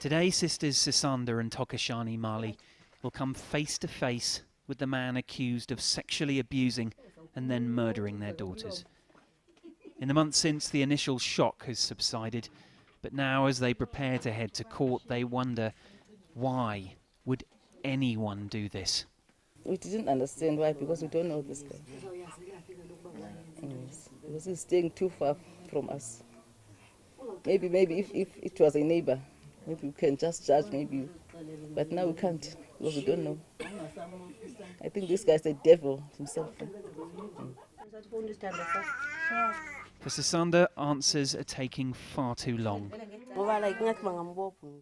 Today, sisters SISANDA and TOKOSHANI Mali will come face to face with the man accused of sexually abusing and then murdering their daughters. In the months since, the initial shock has subsided, but now as they prepare to head to court, they wonder, why would anyone do this? We didn't understand why, because we don't know this guy. Yes, because he's staying too far from us. Maybe if it was a neighbor, maybe we can just judge, maybe. But now we can't, because we don't know. I think this guy's the devil himself. For SISANDA, answers are taking far too long.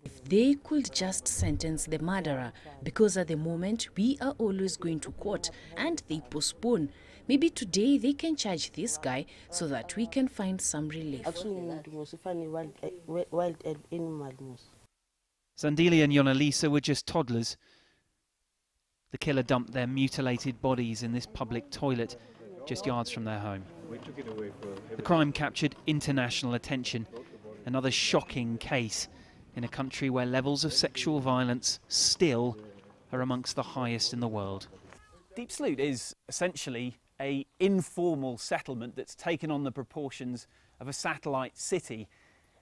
If they could just sentence the murderer, because at the moment we are always going to court and they postpone. Maybe today they can charge this guy so that we can find some relief. Zandile and Yonalisa were just toddlers. The killer dumped their mutilated bodies in this public toilet just yards from their home. The crime captured international attention. Another shocking case in a country where levels of sexual violence still are amongst the highest in the world. Deep Sloot is essentially an informal settlement that's taken on the proportions of a satellite city.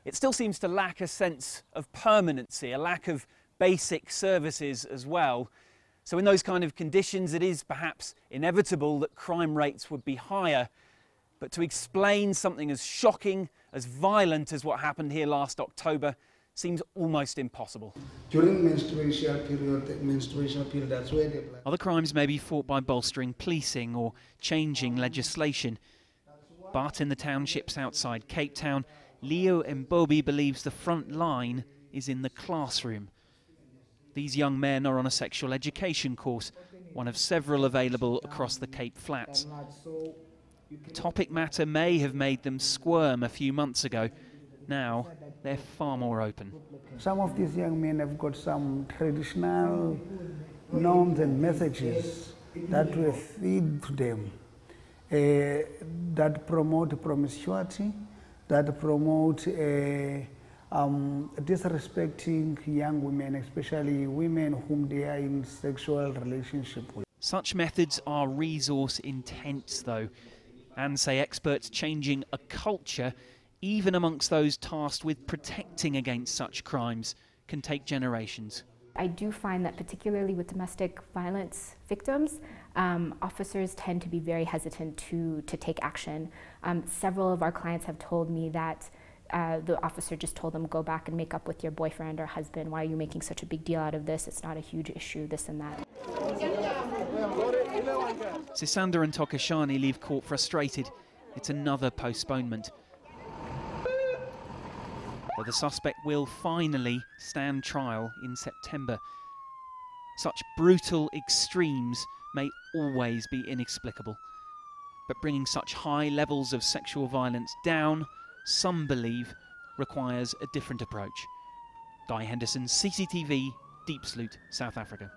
It still seems to lack a sense of permanency, a lack of basic services as well. So in those kind of conditions, it is perhaps inevitable that crime rates would be higher. But to explain something as shocking, as violent as what happened here last October seems almost impossible. During menstruation period, that's where they... Other crimes may be fought by bolstering policing or changing legislation. But in the townships outside Cape Town, Leo Mbobi believes the front line is in the classroom. These young men are on a sexual education course, one of several available across the Cape Flats. The topic matter may have made them squirm a few months ago. Now they're far more open. Some of these young men have got some traditional norms and messages that we feed to them, that promote promiscuity, that promote disrespecting young women, especially women whom they are in sexual relationship with. Such methods are resource intense though, and say experts changing a culture, even amongst those tasked with protecting against such crimes, can take generations. I do find that particularly with domestic violence victims, officers tend to be very hesitant to take action. Several of our clients have told me that the officer just told them, go back and make up with your boyfriend or husband. Why are you making such a big deal out of this? It's not a huge issue, this and that. SISANDA and TOKOSHANI leave court frustrated. It's another postponement. But the suspect will finally stand trial in September. Such brutal extremes may always be inexplicable. But bringing such high levels of sexual violence down, some believe, requires a different approach. Henderson, CCTV, Deep Sloot, South Africa.